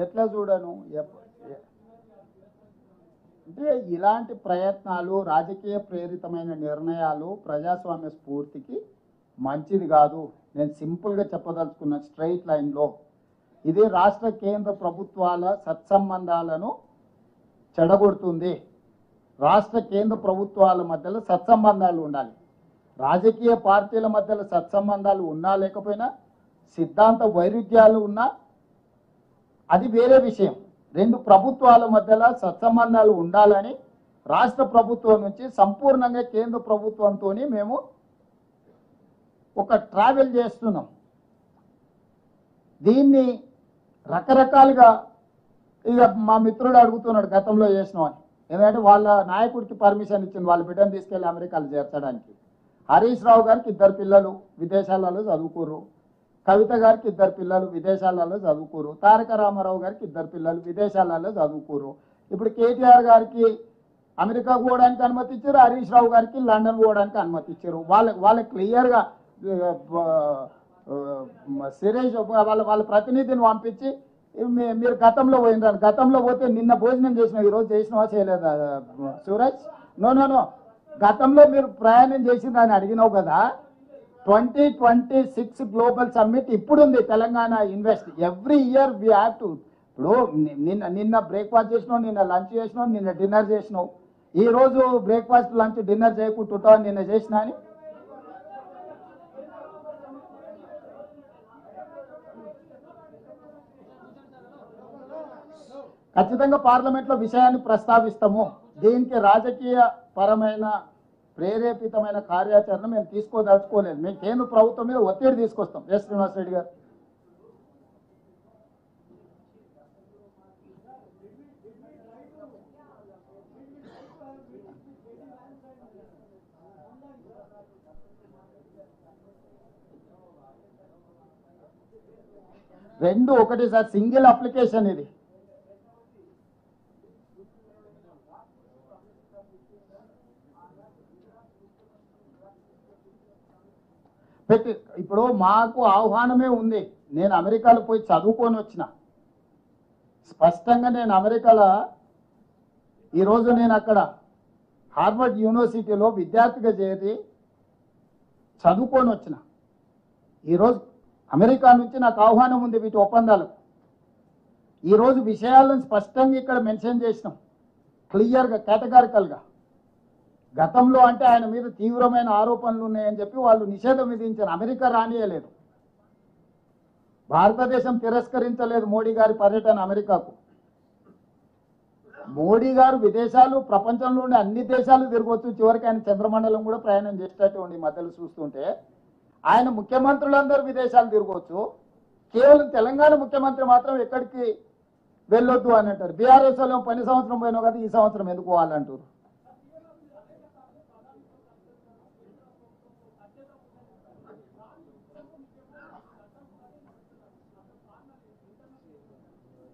ఎట్లా చూడను అంటే ఇలాంటి ప్రయత్నాలు రాజకీయ ప్రేరితమైన నిర్ణయాలు ప్రజాస్వామ్య స్ఫూర్తికి మంచిది కాదు. నేను సింపుల్గా చెప్పదలుచుకున్న స్ట్రైట్ లైన్లో ఇది రాష్ట్ర కేంద్ర ప్రభుత్వాల సత్సంబంధాలను చెడగొడుతుంది. రాష్ట్ర కేంద్ర ప్రభుత్వాల మధ్యలో సత్సంబంధాలు ఉండాలి. రాజకీయ పార్టీల మధ్యలో సత్సంబంధాలు ఉన్నా లేకపోయినా, సిద్ధాంత వైరుధ్యాలు ఉన్నా అది వేరే విషయం. రెండు ప్రభుత్వాల మధ్యలో సత్సంబంధాలు ఉండాలని రాష్ట్ర ప్రభుత్వం నుంచి సంపూర్ణంగా కేంద్ర ప్రభుత్వంతో మేము ఒక ట్రావెల్ చేస్తున్నాం. దీన్ని రకరకాలుగా ఇక మా మిత్రుడు అడుగుతున్నాడు గతంలో చేసినామని. ఎందుకంటే వాళ్ళ నాయకుడికి పర్మిషన్ ఇచ్చింది వాళ్ళ బిడ్డను తీసుకెళ్లి అమెరికాలో చేర్చడానికి. హరీష్ రావు గారికి 2 పిల్లలు విదేశాలలో చదువుకోరు. కవిత గారికి 2 పిల్లలు విదేశాలలో చదువుకోరు. తారక రామారావు గారికి 2 పిల్లలు విదేశాలలో చదువుకోరు. ఇప్పుడు కేటీఆర్ గారికి అమెరికాకు పోవడానికి అనుమతి ఇచ్చారు. హరీష్ రావు గారికి లండన్ పోవడానికి అనుమతి ఇచ్చారు. వాళ్ళకి క్లియర్గా సిరీష్ వాళ్ళ ప్రతినిధిని పంపించి మీరు గతంలో పోయినారు, గతంలో పోతే నిన్న భోజనం చేసినావు, ఈరోజు చేసినావా చేయలేదా సూరజ్? నో గతంలో మీరు ప్రయాణం చేసిందని అడిగినావు కదా. 2026 గ్లోబల్ సమ్మిట్ ఇప్పుడు ఉంది. Telangana invest every year we have to. ఇప్పుడు నిన్న బ్రేక్ఫాస్ట్ చేసినావు, నిన్న లంచ్ చేసినావు, నిన్న డిన్నర్ చేసినావు. ఈరోజు బ్రేక్ఫాస్ట్ లంచ్ డిన్నర్ చేయకుంటుంటావు నిన్న చేసినా అని. ఖచ్చితంగా పార్లమెంట్లో విషయాన్ని ప్రస్తావిస్తాము. దీనికి రాజకీయ పరమైన ప్రేరేపితమైన కార్యాచరణ మేము తీసుకోదలుచుకోలేదు. మేము కేంద్ర ప్రభుత్వం మీద ఒత్తిడి తీసుకొస్తాం. ఎస్ శ్రీనివాస్ రెడ్డి గారు. రెండు ఒకటి సార్, సింగిల్ అప్లికేషన్ ఇది. పెట్టి ఇప్పుడు మాకు ఆహ్వానమే ఉంది. నేను అమెరికాలో పోయి చదువుకొని వచ్చిన. స్పష్టంగా నేను అమెరికాలో ఈరోజు నేను అక్కడ హార్వర్డ్ యూనివర్సిటీలో విద్యార్థిగా చేరి చదువుకొని వచ్చిన. ఈరోజు అమెరికా నుంచి నాకు ఆహ్వానం ఉంది వీటి ఒప్పందాలు. ఈరోజు విషయాలను స్పష్టంగా ఇక్కడ మెన్షన్ చేసినాం, క్లియర్గా కేటగారికల్గా. గతంలో అంటే ఆయన మీద తీవ్రమైన ఆరోపణలు ఉన్నాయని చెప్పి వాళ్ళు నిషేధం విధించారు. అమెరికా రానియలేదు. భారతదేశం తిరస్కరించలేదు మోడీ గారి పర్యటన అమెరికాకు. మోడీ గారు విదేశాలు ప్రపంచంలోని అన్ని దేశాలు తిరగవచ్చు. చివరికి ఆయన చంద్రమండలం కూడా ప్రయాణం చేసేటట్టు ఉండి మధ్యలో చూస్తుంటే ఆయన ముఖ్యమంత్రులందరూ విదేశాలు తిరగవచ్చు. కేవలం తెలంగాణ ముఖ్యమంత్రి మాత్రం ఎక్కడికి వెళ్ళొద్దు అని అంటారు. బీఆర్ఎస్ వాళ్ళు 10 సంవత్సరం పోయినా కదా ఈ సంవత్సరం ఎందుకు పోవాలంటారు.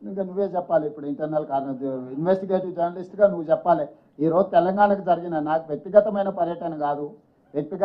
ఇంకా నువ్వే చెప్పాలి. ఇప్పుడు ఇంటర్నల్ కారణం ఇన్వెస్టిగేటివ్ జర్నలిస్ట్గా నువ్వు చెప్పాలి. ఈరోజు తెలంగాణకు జరిగిన నాకు వ్యక్తిగతమైన పర్యటన కాదు, వ్యక్తిగత